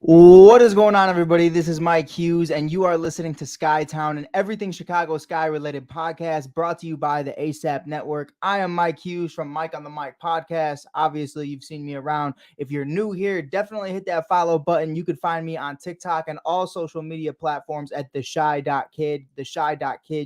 What is going on, everybody? This is Mike Hughes, and you are listening to Skytown, and everything Chicago Sky related podcast brought to you by the ASAP Network. I am Mike Hughes from Mike on the Mic podcast. Obviously, you've seen me around. If you're new here, definitely hit that follow button. You could find me on TikTok and all social media platforms at theshy.kid.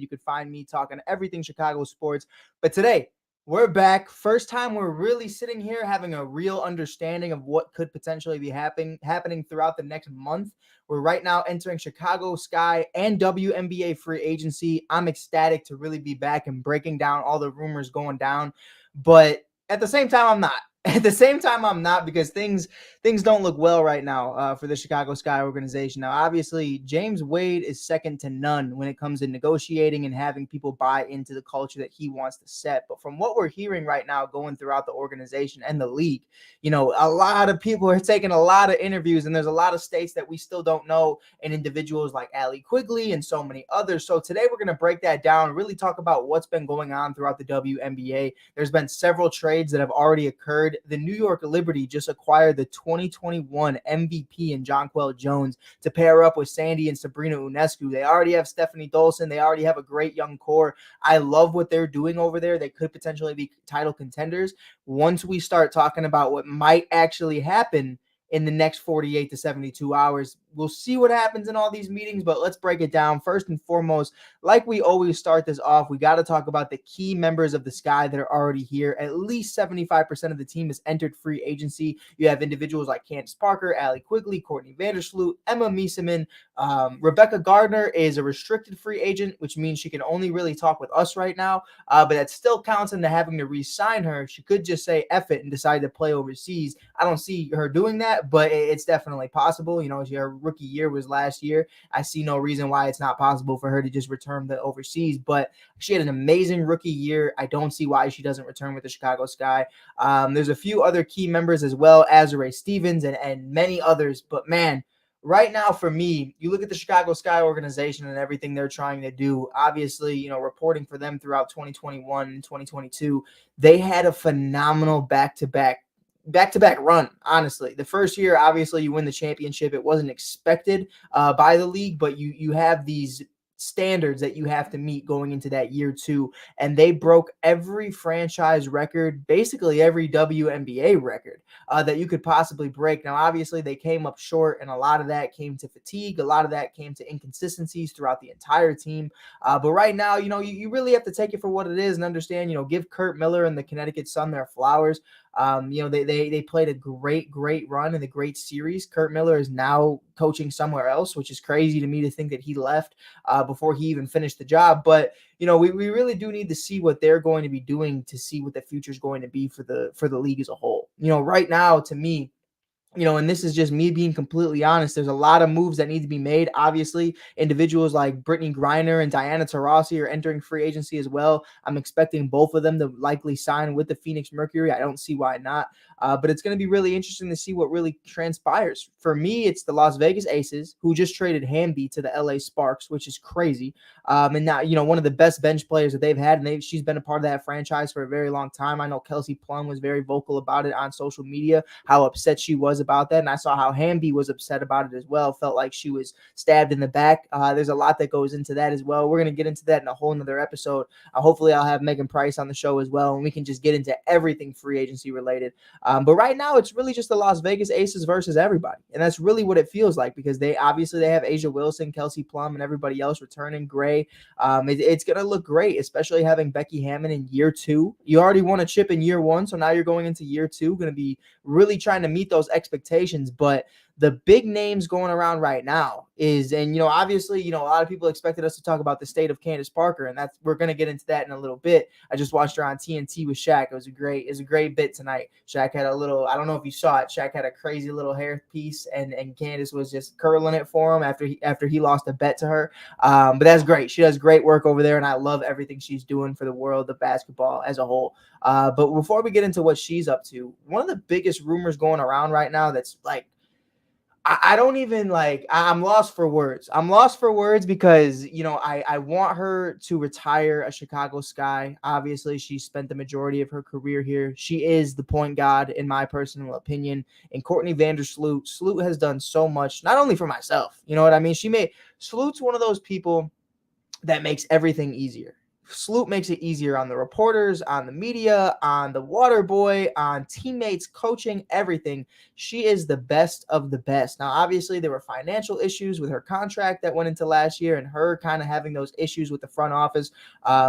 You could find me talking everything Chicago sports. But today, we're back. First time we're really sitting here having a real understanding of what could potentially be happening throughout the next month. We're right now entering Chicago Sky and WNBA free agency. I'm ecstatic to really be back and breaking down all the rumors going down. But at the same time, I'm not. At the same time, I'm not, because things don't look well right now for the Chicago Sky organization. Now, obviously, James Wade is second to none when it comes to negotiating and having people buy into the culture that he wants to set. But from what we're hearing right now going throughout the organization and the league, a lot of people are taking a lot of interviews, and there's a lot of states that we still don't know, and individuals like Allie Quigley and so many others. So today we're going to break that down, really talk about what's been going on throughout the WNBA. There's been several trades that have already occurred. The New York Liberty just acquired the 2021 MVP in Jonquel Jones to pair up with Sandy and Sabrina Ionescu. They already have Stephanie Dolson. They already have a great young core. I love what they're doing over there. They could potentially be title contenders once we start talking about what might actually happen in the next 48 to 72 hours. We'll see what happens in all these meetings, but let's break it down. First and foremost, like we always start this off, we got to talk about the key members of the Sky that are already here. At least 75% of the team has entered free agency. You have individuals like Candace Parker, Allie Quigley, Courtney Vandersloot, Emma Miesemann. Rebecca Gardner is a restricted free agent, which means she can only really talk with us right now, but that still counts into having to re-sign her. She could just say F it and decide to play overseas. I don't see her doing that, but it's definitely possible. Her rookie year was last year. I see no reason why it's not possible for her to just return to overseas, but she had an amazing rookie year. I don't see why she doesn't return with the Chicago Sky. There's a few other key members as well, Azurá Stevens and many others, but man, right now for me, you look at the Chicago Sky organization and everything they're trying to do. Obviously, reporting for them throughout 2021 and 2022, they had a phenomenal back-to-back run. Honestly, the first year, obviously, you win the championship. It wasn't expected by the league, but you have these standards that you have to meet going into that year two, and they broke every franchise record, basically every WNBA record that you could possibly break. Now, obviously, they came up short, and a lot of that came to fatigue. A lot of that came to inconsistencies throughout the entire team. But right now, you really have to take it for what it is and understand, give Curt Miller and the Connecticut Sun their flowers. They played a great run in the great series. Curt Miller is now coaching somewhere else, which is crazy to me to think that he left before he even finished the job. But we really do need to see what they're going to be doing to see what the future is going to be for the league as a whole. Right now, to me, and this is just me being completely honest, there's a lot of moves that need to be made. Obviously, individuals like Brittany Griner and Diana Taurasi are entering free agency as well. I'm expecting both of them to likely sign with the Phoenix Mercury. I don't see why not. But it's going to be really interesting to see what really transpires. For me, it's the Las Vegas Aces, who just traded Hamby to the LA Sparks, which is crazy. And now, one of the best bench players that they've had, and she's been a part of that franchise for a very long time. I know Kelsey Plum was very vocal about it on social media, how upset she was about that. And I saw how Hamby was upset about it as well. Felt like she was stabbed in the back. There's a lot that goes into that as well. We're going to get into that in a whole nother episode. Hopefully I'll have Megan Price on the show as well, and we can just get into everything free agency related. But right now it's really just the Las Vegas Aces versus everybody. And that's really what it feels like, because they have Asia Wilson, Kelsey Plum, and everybody else returning. Gray. It's going to look great, especially having Becky Hammon in year two. You already won a chip in year one, so now you're going into year two, going to be really trying to meet those expectations. But the big names going around right now is, and obviously, a lot of people expected us to talk about the state of Candace Parker, and we're going to get into that in a little bit. I just watched her on TNT with Shaq. It was a great bit tonight. Shaq had a little, I don't know if you saw it, Shaq had a crazy little hair piece, and Candace was just curling it for him after he lost a bet to her. But that's great. She does great work over there, and I love everything she's doing for the world of basketball as a whole. But before we get into what she's up to, one of the biggest rumors going around right now that's like I don't even like, I'm lost for words. I'm lost for words because, I want her to retire a Chicago Sky. Obviously, she spent the majority of her career here. She is the point guard, in my personal opinion. And Courtney Vandersloot, Sloot has done so much, not only for myself, you know what I mean? Sloot's one of those people that makes everything easier. Sloot makes it easier on the reporters, on the media, on the water boy, on teammates, coaching, everything. She is the best of the best. Now, obviously, there were financial issues with her contract that went into last year, and her kind of having those issues with the front office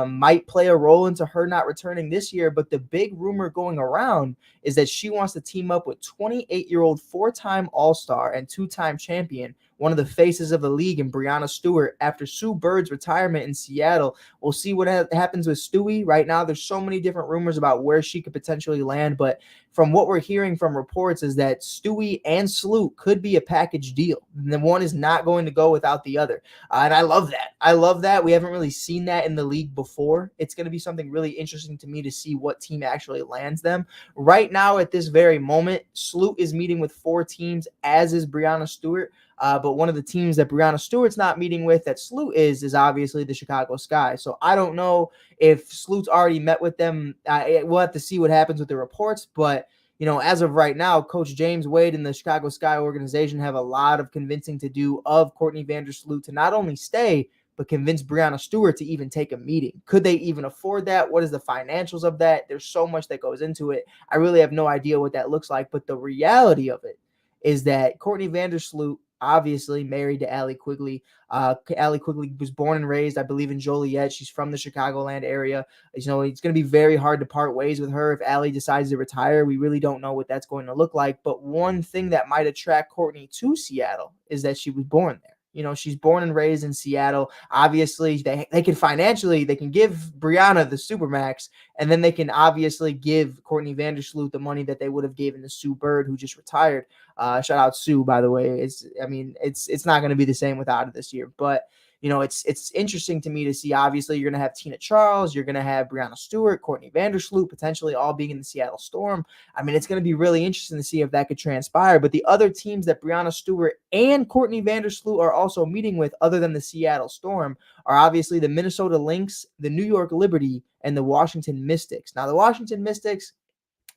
might play a role into her not returning this year. But the big rumor going around is that she wants to team up with 28-year-old four-time All-Star and two-time champion, one of the faces of the league, in Breanna Stewart, after Sue Bird's retirement in Seattle. We'll see what happens with Stewie. Right now, there's so many different rumors about where she could potentially land, but from what we're hearing from reports is that Stewie and Sloot could be a package deal. The one is not going to go without the other. And I love that. I love that. We haven't really seen that in the league before. It's going to be something really interesting to me to see what team actually lands them. Right now, at this very moment, Sloot is meeting with 4 teams, as is Breanna Stewart. But one of the teams that Breanna Stewart's not meeting with that Sloot is obviously the Chicago Sky. So I don't know if Sloot's already met with them. We'll have to see what happens with the reports. But, as of right now, Coach James Wade and the Chicago Sky organization have a lot of convincing to do of Courtney Vandersloot to not only stay, but convince Breanna Stewart to even take a meeting. Could they even afford that? What is the financials of that? There's so much that goes into it. I really have no idea what that looks like. But the reality of it is that Courtney Vandersloot, obviously married to Allie Quigley. Allie Quigley was born and raised, I believe, in Joliet. She's from the Chicagoland area. It's going to be very hard to part ways with her if Allie decides to retire. We really don't know what that's going to look like. But one thing that might attract Courtney to Seattle is that she was born there. She's born and raised in Seattle. Obviously, they can financially, they can give Breanna the Supermax, and then they can obviously give Courtney Vandersloot the money that they would have given to Sue Bird, who just retired. Shout out Sue, by the way. It's not going to be the same without it this year. But it's interesting to me to see. Obviously, you're going to have Tina Charles, you're going to have Breanna Stewart, Courtney Vandersloot, potentially all being in the Seattle Storm. It's going to be really interesting to see if that could transpire. But the other teams that Breanna Stewart and Courtney Vandersloot are also meeting with, other than the Seattle Storm, are obviously the Minnesota Lynx, the New York Liberty, and the Washington Mystics. Now, the Washington Mystics,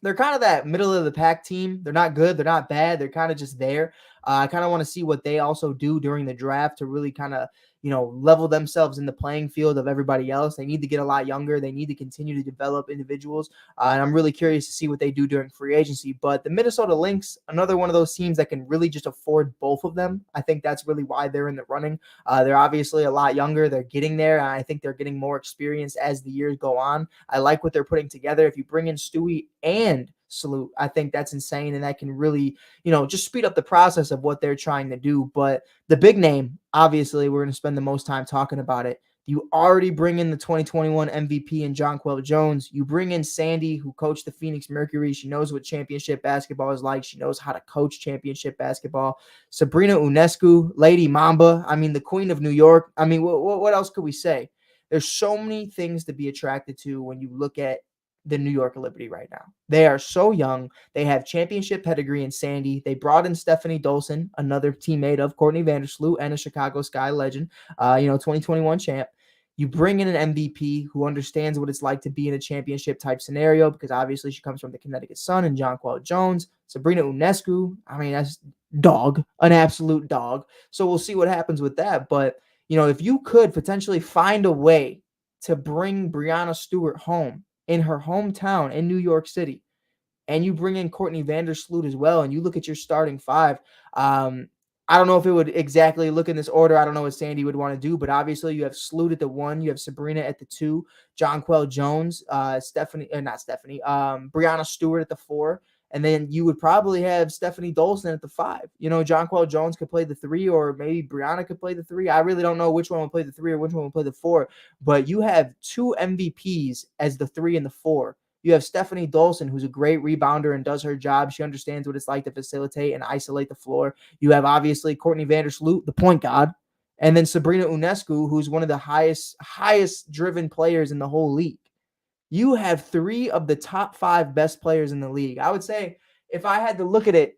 they're kind of that middle of the pack team. They're not good. They're not bad. They're kind of just there. I kind of want to see what they also do during the draft to really kind of, level themselves in the playing field of everybody else. They need to get a lot younger. They need to continue to develop individuals. And I'm really curious to see what they do during free agency. But the Minnesota Lynx, another one of those teams that can really just afford both of them. I think that's really why they're in the running. They're obviously a lot younger. They're getting there. And I think they're getting more experience as the years go on. I like what they're putting together. If you bring in Stewie and Salute, I think that's insane, and that can really, just speed up the process of what they're trying to do. But the big name, obviously, we're going to spend the most time talking about it. You already bring in the 2021 MVP in Jonquel Jones. You bring in Sandy, who coached the Phoenix Mercury. She knows what championship basketball is like. She knows how to coach championship basketball. Sabrina Ionescu, Lady Mamba. The queen of New York. What else could we say? There's so many things to be attracted to when you look at the New York Liberty right now. They are so young. They have championship pedigree in Sandy. They brought in Stephanie Dolson, another teammate of Courtney Vandersloot and a Chicago Sky legend, 2021 champ. You bring in an MVP who understands what it's like to be in a championship type scenario, because obviously she comes from the Connecticut Sun and Jonquel Jones. Sabrina Ionescu, that's dog, an absolute dog. So we'll see what happens with that. But, if you could potentially find a way to bring Breanna Stewart home in her hometown in New York City, and you bring in Courtney Vandersloot as well, and you look at your starting five, I don't know if it would exactly look in this order. I don't know what Sandy would want to do, but obviously you have Sloot at the 1, you have Sabrina at the 2, Jonquel Jones, Breanna Stewart at the 4, and then you would probably have Stephanie Dolson at the 5. Jonquel Jones could play the 3, or maybe Breanna could play the 3. I really don't know which one would play the 3 or which one would play the 4, but you have 2 MVPs as the 3 and the 4. You have Stephanie Dolson, who's a great rebounder and does her job. She understands what it's like to facilitate and isolate the floor. You have obviously Courtney Vandersloot, the point guard, and then Sabrina Ionescu, who's one of the highest driven players in the whole league. You have 3 of the top 5 best players in the league. I would say, if I had to look at it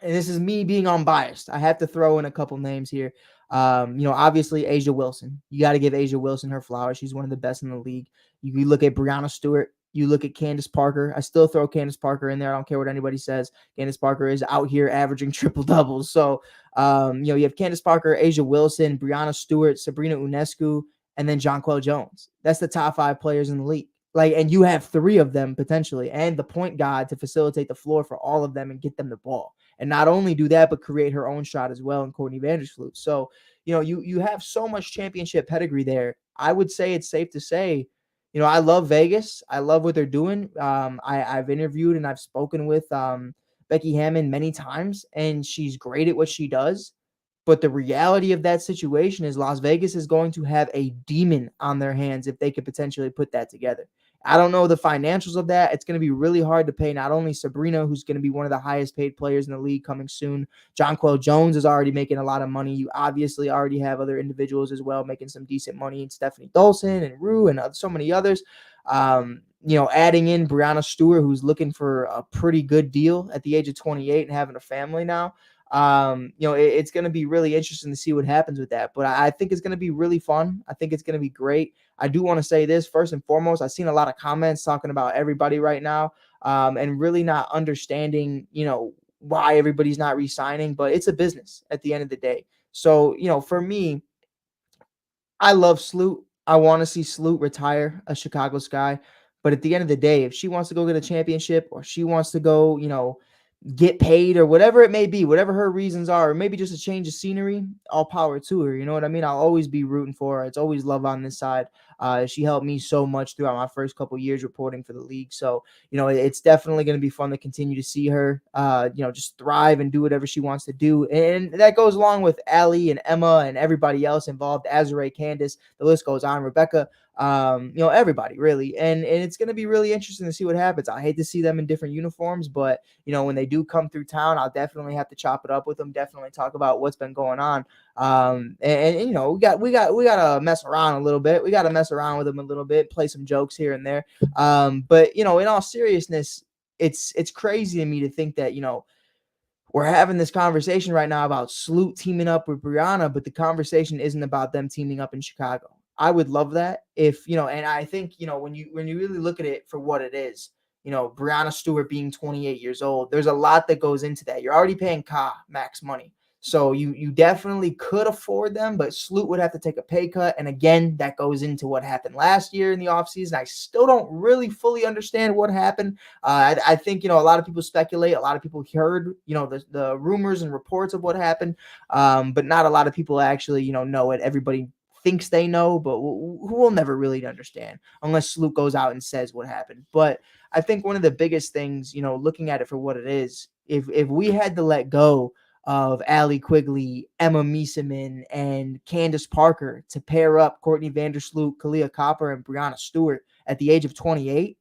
and this is me being unbiased, I have to throw in a couple names here. Obviously Asia Wilson. You got to give Asia Wilson her flowers. She's one of the best in the league. You look at Breanna Stewart. You look at Candace Parker. I still throw Candace Parker in there. I don't care what anybody says. Candace Parker is out here averaging triple doubles. So, you have Candace Parker, Asia Wilson, Breanna Stewart, Sabrina Ionescu, and then Jonquel Jones. That's the top 5 players in the league. And you have 3 of them potentially, and the point guard to facilitate the floor for all of them and get them the ball. And not only do that, but create her own shot as well in Courtney Vandersloot. So, you have so much championship pedigree there. I would say it's safe to say, I love Vegas. I love what they're doing. I've interviewed and I've spoken with Becky Hammon many times, and she's great at what she does. But the reality of that situation is Las Vegas is going to have a demon on their hands if they could potentially put that together. I don't know the financials of that. It's going to be really hard to pay not only Sabrina, who's going to be one of the highest paid players in the league coming soon. Jonquel Jones is already making a lot of money. You obviously already have other individuals as well making some decent money. And Stephanie Dolson and Rue and so many others. Adding in Breanna Stewart, who's looking for a pretty good deal at the age of 28 and having a family now. It's going to be really interesting to see what happens with that. But I think it's going to be really fun. I think it's going to be great. I do want to say this first and foremost. I've seen a lot of comments talking about everybody right now, and really not understanding, why everybody's not re-signing. But it's a business at the end of the day. So, for me, I love Sloot. I want to see Sloot retire a Chicago Sky. But at the end of the day, if she wants to go get a championship or she wants to go, get paid or whatever it may be, whatever her reasons are, or maybe just a change of scenery, all power to her. You know what I mean? I'll always be rooting for her. It's always love on this side. She helped me so much throughout my first couple years reporting for the league. So, it's definitely going to be fun to continue to see her, just thrive and do whatever she wants to do. And that goes along with Allie and Emma and everybody else involved, Azure, Candace, the list goes on, Rebecca, everybody really. And it's going to be really interesting to see what happens. I hate to see them in different uniforms, but when they do come through town, I'll definitely have to chop it up with them, definitely talk about what's been going on. We got to mess around a little bit. We got to mess around with them a little bit, play some jokes here and there. But in all seriousness, it's crazy to me to think that, we're having this conversation right now about Sloot teaming up with Breanna, but the conversation isn't about them teaming up in Chicago. I would love that if, and I think, when you really look at it for what it is, Breanna Stewart being 28 years old, there's a lot that goes into that. You're already paying Ka max money. So you definitely could afford them, but Sloot would have to take a pay cut. And again, that goes into what happened last year in the offseason. I still don't really fully understand what happened. I think, a lot of people speculate. A lot of people heard, the rumors and reports of what happened, but not a lot of people actually, know it. Everybody thinks they know, but who will never really understand unless Sloot goes out and says what happened. But I think one of the biggest things, looking at it for what it is, if we had to let go of Allie Quigley, Emma Mieseman, and Candace Parker to pair up Courtney Vandersloot, Kalia Copper, and Breanna Stewart at the age of 28,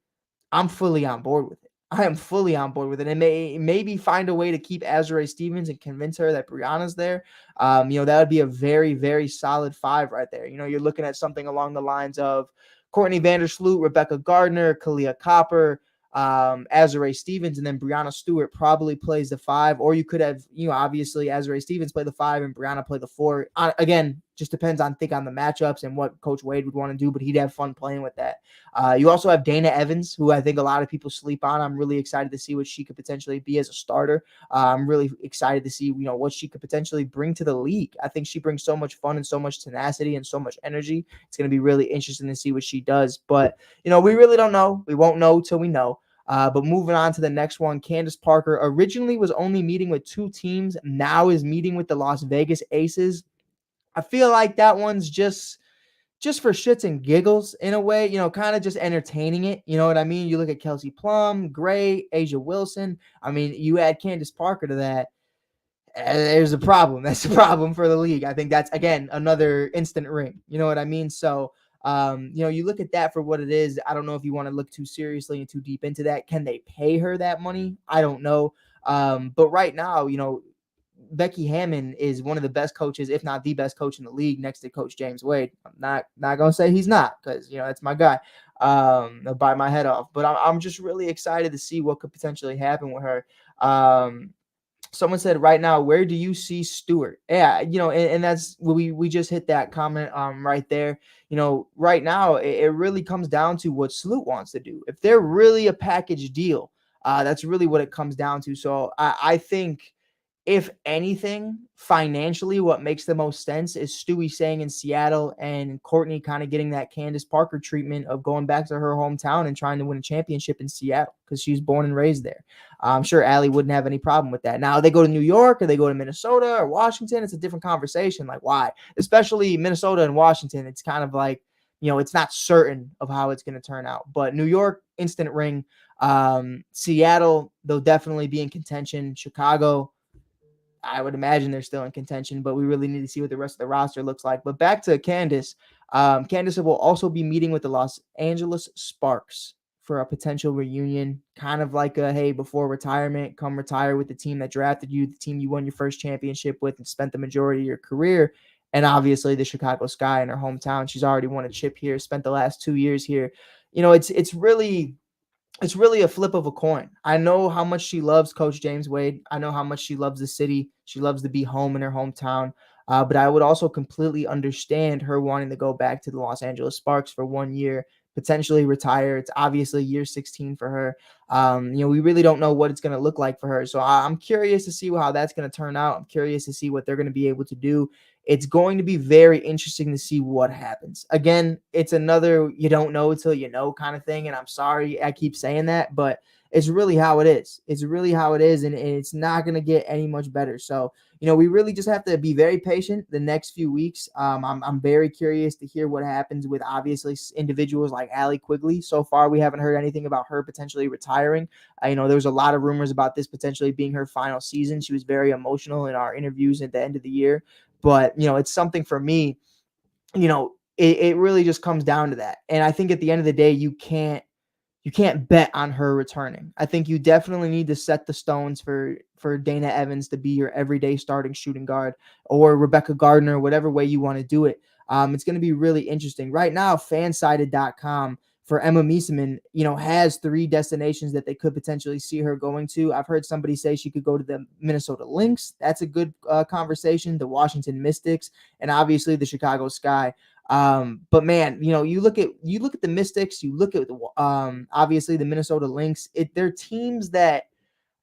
I'm fully on board with it. I am fully on board with it. And maybe find a way to keep Azure Stevens and convince her that Brianna's there. That would be a very, very solid 5 right there. You're looking at something along the lines of Courtney Vandersloot, Rebecca Gardner, Kalia Copper, Azure Stevens, and then Breanna Stewart probably plays the 5, or you could have, obviously Azure Stevens play the 5 and Breanna play the 4. Again, just depends on the matchups and what Coach Wade would want to do, but he'd have fun playing with that. You also have Dana Evans, who I think a lot of people sleep on. I'm really excited to see what she could potentially be as a starter. I'm really excited to see, what she could potentially bring to the league. I think she brings so much fun and so much tenacity and so much energy. It's going to be really interesting to see what she does. But, we really don't know. We won't know till we know. But moving on to the next one, Candace Parker originally was only meeting with 2 teams, now is meeting with the Las Vegas Aces. I feel like that one's just for shits and giggles in a way, kind of just entertaining it. You know what I mean? You look at Kelsey Plum, Gray, Asia Wilson. I mean, you add Candace Parker to that. There's a problem. That's a problem for the league. I think that's, again, another instant ring. You know what I mean? So, you look at that for what it is. I don't know if you want to look too seriously and too deep into that. Can they pay her that money? I don't know. But right now, Becky Hammon is one of the best coaches, if not the best coach in the league, next to Coach James Wade. I'm not gonna say he's not, because that's my guy. I'll bite my head off. But I'm just really excited to see what could potentially happen with her. Someone said right now, where do you see Stewart? Yeah, and that's we just hit that comment right there. Right now it really comes down to what Sloot wants to do. If they're really a package deal, that's really what it comes down to. So I think, if anything, financially, what makes the most sense is Stewie staying in Seattle and Courtney kind of getting that Candace Parker treatment of going back to her hometown and trying to win a championship in Seattle because she was born and raised there. I'm sure Allie wouldn't have any problem with that. Now, they go to New York or they go to Minnesota or Washington, it's a different conversation. Like, why? Especially Minnesota and Washington, it's kind of like, it's not certain of how it's going to turn out. But New York, instant ring. Seattle, they'll definitely be in contention. Chicago, I would imagine they're still in contention, but we really need to see what the rest of the roster looks like. But back to Candace. Candace will also be meeting with the Los Angeles Sparks for a potential reunion, kind of like a, hey, before retirement, come retire with the team that drafted you, the team you won your first championship with and spent the majority of your career. And obviously the Chicago Sky in her hometown. She's already won a chip here, spent the last 2 years here. It's really a flip of a coin. I know how much she loves Coach James Wade. I know how much she loves the city. She loves to be home in her hometown. But I would also completely understand her wanting to go back to the Los Angeles Sparks for 1 year, potentially retire. It's obviously year 16 for her. We really don't know what it's going to look like for her. So I'm curious to see how that's going to turn out. I'm curious to see what they're going to be able to do. It's going to be very interesting to see what happens. Again, it's another you don't know until you know kind of thing. And I'm sorry I keep saying that, but it's really how it is. It's really how it is. And it's not going to get any much better. So, we really just have to be very patient the next few weeks. I'm very curious to hear what happens with obviously individuals like Allie Quigley. So far, we haven't heard anything about her potentially retiring. There was a lot of rumors about this potentially being her final season. She was very emotional in our interviews at the end of the year. But, it's something for me, it really just comes down to that. And I think at the end of the day, you can't bet on her returning. I think you definitely need to set the stones for Dana Evans to be your everyday starting shooting guard, or Rebecca Gardner, whatever way you want to do it. It's going to be really interesting. Right now, fansided.com for Emma Mieseman, has 3 destinations that they could potentially see her going to. I've heard somebody say she could go to the Minnesota Lynx. That's a good conversation. The Washington Mystics, and obviously the Chicago Sky. But man, you look at the Mystics, you look at the obviously the Minnesota Lynx. They're teams that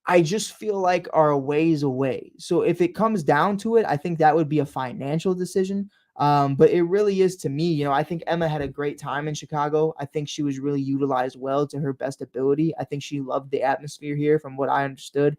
I just feel like are a ways away. So if it comes down to it, I think that would be a financial decision. But it really is to me. I think Emma had a great time in Chicago. I think she was really utilized well to her best ability. I think she loved the atmosphere here, from what I understood.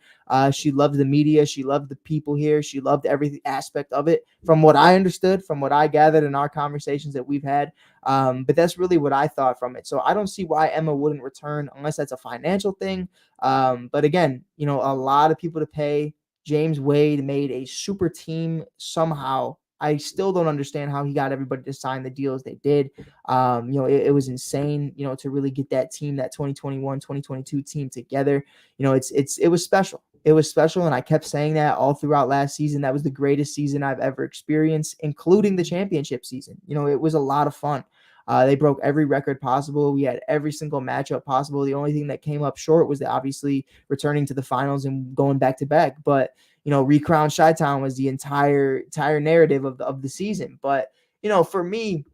She loved the media. She loved the people here. She loved every aspect of it, from what I understood, from what I gathered in our conversations that we've had. But that's really what I thought from it. So I don't see why Emma wouldn't return unless that's a financial thing. But again, a lot of people to pay. James Wade made a super team somehow. I still don't understand how he got everybody to sign the deals they did. It was insane, to really get that team, that 2021, 2022 team together. It was special. It was special. And I kept saying that all throughout last season. That was the greatest season I've ever experienced, including the championship season. It was a lot of fun. They broke every record possible. We had every single matchup possible. The only thing that came up short was obviously returning to the finals and going back to back. But, recrown Chi-Town was the entire narrative of the season. But, for me,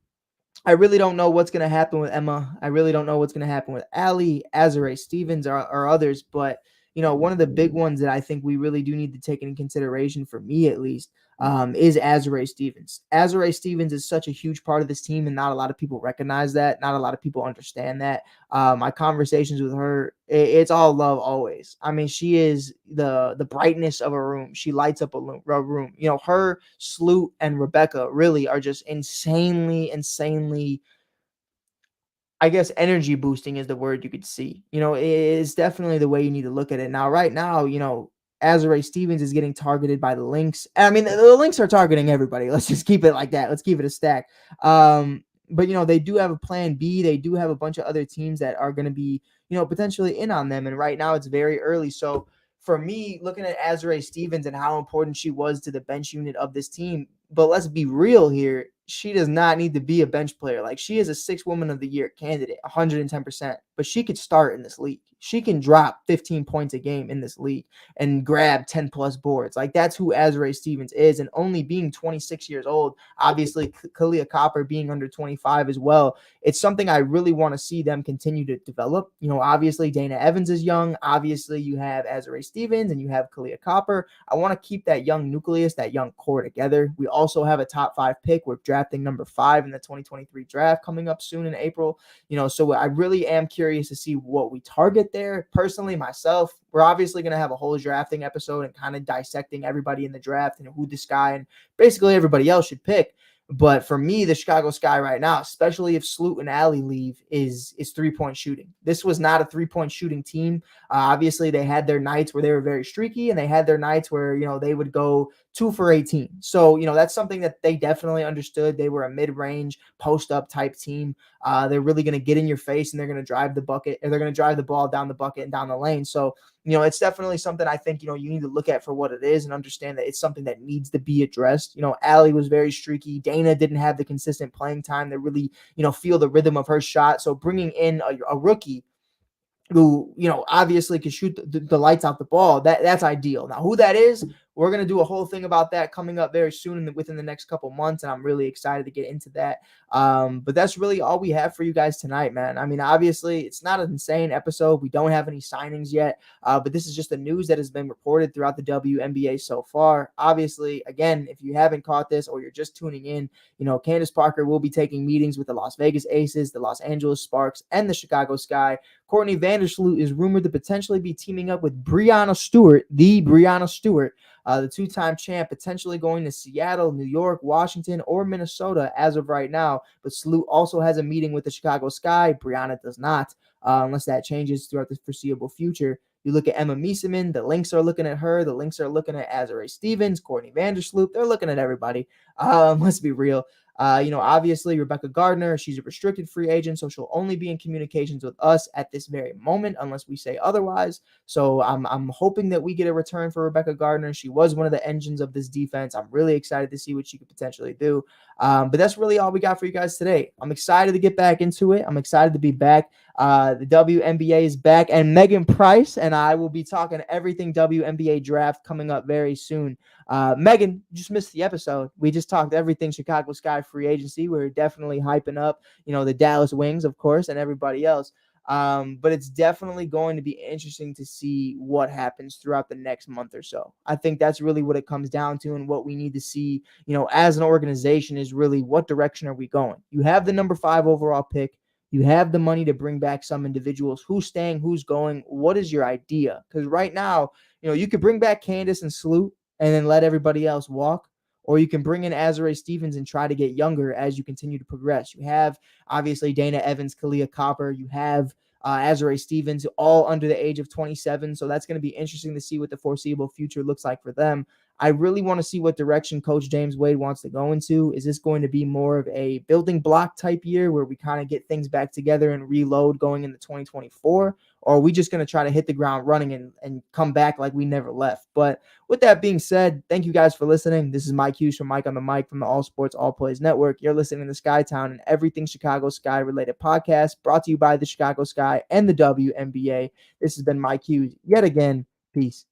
I really don't know what's going to happen with Emma. I really don't know what's going to happen with Allie, Azare Stevens, or others. But, one of the big ones that I think we really do need to take into consideration, for me at least, is Azare Stevens. Azare Stevens is such a huge part of this team, and not a lot of people recognize that. Not a lot of people understand that. My conversations with her, it's all love always. I mean, she is the brightness of a room. She lights up a room. Her, Sloot, and Rebecca really are just insanely, I guess energy boosting is the word you could see. It is definitely the way you need to look at it. Now, right now, Azare Stevens is getting targeted by the Lynx. I mean, the Lynx are targeting everybody. Let's just keep it like that. Let's keep it a stack. But they do have a plan B. They do have a bunch of other teams that are going to be, potentially in on them. And right now it's very early. So for me, looking at Azare Stevens and how important she was to the bench unit of this team, but let's be real here. She does not need to be a bench player. Like, she is a 6th woman of the year candidate, 110%, but she could start in this league. She can drop 15 points a game in this league and grab 10 plus boards. Like, that's who Azurá Stevens is. And only being 26 years old, obviously Kalia Copper being under 25 as well, it's something I really want to see them continue to develop. Obviously Dana Evans is young. Obviously you have Azurá Stevens and you have Kalia Copper. I want to keep that young nucleus, that young core together. We also have a top 5 pick. We're drafting number 5 in the 2023 draft coming up soon in April. So I really am curious to see what we target there. Personally, myself, we're obviously going to have a whole drafting episode and kind of dissecting everybody in the draft and who this guy and basically everybody else should pick. But for me, the Chicago Sky right now, especially if Sloot and Allie leave, is 3-point shooting. This was not a 3-point shooting team. Obviously, they had their nights where they were very streaky, and they had their nights where, they would go 2 for 18. So, that's something that they definitely understood. They were a mid-range, post-up type team. They're really going to get in your face, and they're going to drive the bucket, or they're going to drive the ball down the bucket and down the lane. So, it's definitely something I think, you need to look at for what it is and understand that it's something that needs to be addressed. Allie was very streaky. Dana didn't have the consistent playing time to really, feel the rhythm of her shot. So bringing in a rookie who, obviously can shoot the lights out the ball, that's ideal. Now, who that is, we're going to do a whole thing about that coming up very soon within the next couple months, and I'm really excited to get into that. But that's really all we have for you guys tonight, man. I mean, obviously, it's not an insane episode. We don't have any signings yet, but this is just the news that has been reported throughout the WNBA so far. Obviously, again, if you haven't caught this or you're just tuning in, Candace Parker will be taking meetings with the Las Vegas Aces, the Los Angeles Sparks, and the Chicago Sky. Courtney Vandersloot is rumored to potentially be teaming up with Breanna Stewart, the two-time champ, potentially going to Seattle, New York, Washington, or Minnesota as of right now. But Sloot also has a meeting with the Chicago Sky. Breanna does not, unless that changes throughout the foreseeable future. You look at Emma Mieseman, the Lynx are looking at her. The Lynx are looking at Azurá Stevens, Courtney Vandersloot. They're looking at everybody. Let's be real. Obviously Rebecca Gardner, she's a restricted free agent, so she'll only be in communications with us at this very moment unless we say otherwise. So I'm hoping that we get a return for Rebecca Gardner. She was one of the engines of this defense. I'm really excited to see what she could potentially do. But that's really all we got for you guys today. I'm excited to get back into it. I'm excited to be back. The WNBA is back, and Megan Price and I will be talking everything WNBA draft coming up very soon. Megan, you just missed the episode. We just talked everything Chicago Sky free agency. We're definitely hyping up, the Dallas Wings, of course, and everybody else. But it's definitely going to be interesting to see what happens throughout the next month or so. I think that's really what it comes down to, and what we need to see, as an organization is really what direction are we going? You have the number 5 overall pick. You have the money to bring back some individuals. Who's staying? Who's going? What is your idea? Because right now, you could bring back Candace and Sloot and then let everybody else walk. Or you can bring in Azurá Stevens and try to get younger as you continue to progress. You have, obviously, Dana Evans, Kalia Copper. You have Azurá Stevens, all under the age of 27. So that's going to be interesting to see what the foreseeable future looks like for them. I really want to see what direction Coach James Wade wants to go into. Is this going to be more of a building block type year where we kind of get things back together and reload going into 2024? Or are we just going to try to hit the ground running and come back like we never left? But with that being said, thank you guys for listening. This is Mike Hughes from Mike on the Mic from the All Sports All Plays Network. You're listening to Skytown and everything Chicago Sky related podcast, brought to you by the Chicago Sky and the WNBA. This has been Mike Hughes yet again. Peace.